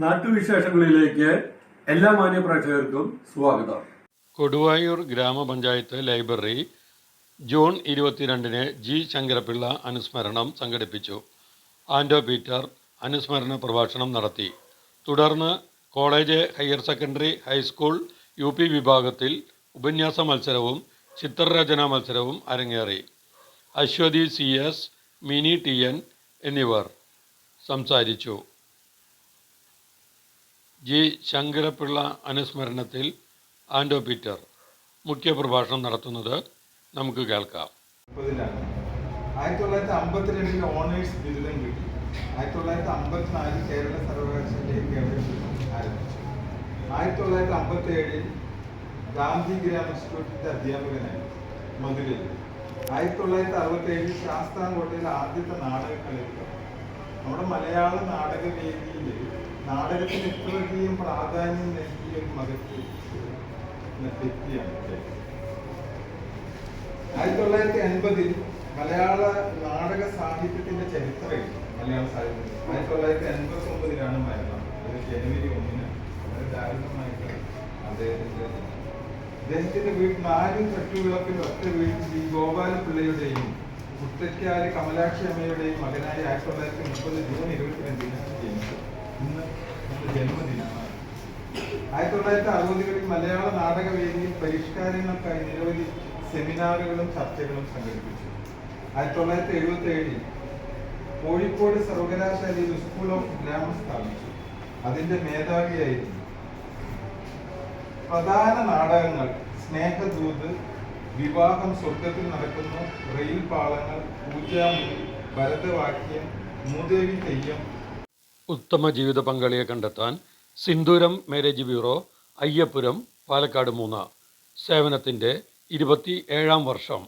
നാട്ടുവിശേഷങ്ങളിലേക്ക് എല്ലാ മാന്യ പ്രേക്ഷകർക്കും സ്വാഗതം. കൊടുവായൂർ ഗ്രാമപഞ്ചായത്ത് ലൈബ്രറി ജൂൺ 22 ജി ശങ്കരപിള്ള അനുസ്മരണം സംഘടിപ്പിച്ചു. ആൻഡോ പീറ്റർ അനുസ്മരണ പ്രഭാഷണം നടത്തി. തുടർന്ന് college, higher secondary, high school, UP വിഭാഗത്തിൽ ഉപന്യാസ മത്സരവും ചിത്രരചനാ മത്സരവും അരങ്ങേറി. അശ്വതി CS, മിനി TN എന്നിവർ സംസാരിച്ചു. ജി ശങ്കരപിള്ള അനുസ്മരണത്തിൽ ആൻഡോ പീറ്റർ മുഖ്യപ്രഭാഷണം നടത്തുന്നത് നമുക്ക് കേൾക്കാം. 1952 ഓണേഴ്സ് ബിരുദം കിട്ടി. 1954 കേരള സർവകലാശാലയിലേക്ക് ആരംഭിച്ചു. 1957 ഗാന്ധി ഗ്രാം ഇൻസ്റ്റിറ്റ്യൂട്ടിന്റെ അധ്യാപകനായി മധുരയിൽ. 1967 ശാസ്താംകോട്ടയിലെ ആദ്യത്തെ നാടകക്കളിക്ക് നമ്മുടെ മലയാള നാടകവേദിയിൽ നാടകത്തിന് ഇത്രയധികം പ്രാധാന്യം നൽകിയ ഒരു മകത്ത് വ്യക്തിയാണ്. 1980 മലയാള നാടക സാഹിത്യത്തിന്റെ ചരിത്രം മലയാള സാഹിത്യം. 1989 മരണം. അത് ജനുവരി 1 വളരെ ദാരുണമായിട്ട് അദ്ദേഹത്തിന്റെ വീട്ടിൽ 4 തട്ടുവിളപ്പിൽ ഒറ്റ വീട്ടിൽ ജി ഗോപാലപിള്ളയുടെയും മുത്തയ്ക്കാല് കമലാക്ഷി അമ്മയുടെയും മകനായി 1930 ജൂൺ 22 ജനിച്ചു. ഇന്ന് ജന്മദിനമാണ്. 1960കളിൽ മലയാള നാടകവേദിയിൽ പരിഷ്കാരങ്ങൾക്കായി നിരവധി സെമിനാറുകളും ചർച്ചകളും സംഘടിപ്പിച്ചു. 1977 കോഴിക്കോട് സർവകലാശാലയിൽ സ്കൂൾ ഓഫ് ഡ്രാമ സ്ഥാപിച്ചു. അതിന്റെ മേധാവിയായിരുന്നു. പ്രധാന നാടകങ്ങൾ സ്നേഹദൂത്, വിവാഹം സ്വർഗത്തിൽ നടക്കുന്നു, റെയിൽ പാളങ്ങൾ, പൂജാമുറി, ഭരതവാക്യം, മൂദേവി തെയ്യം. ഉത്തമ ജീവിത പങ്കാളിയെ കണ്ടെത്താൻ സിന്ദൂരം മാരേജ് ബ്യൂറോ, അയ്യപ്പുരം, പാലക്കാട് 3 സേവനത്തിൻ്റെ 27ാം വർഷം.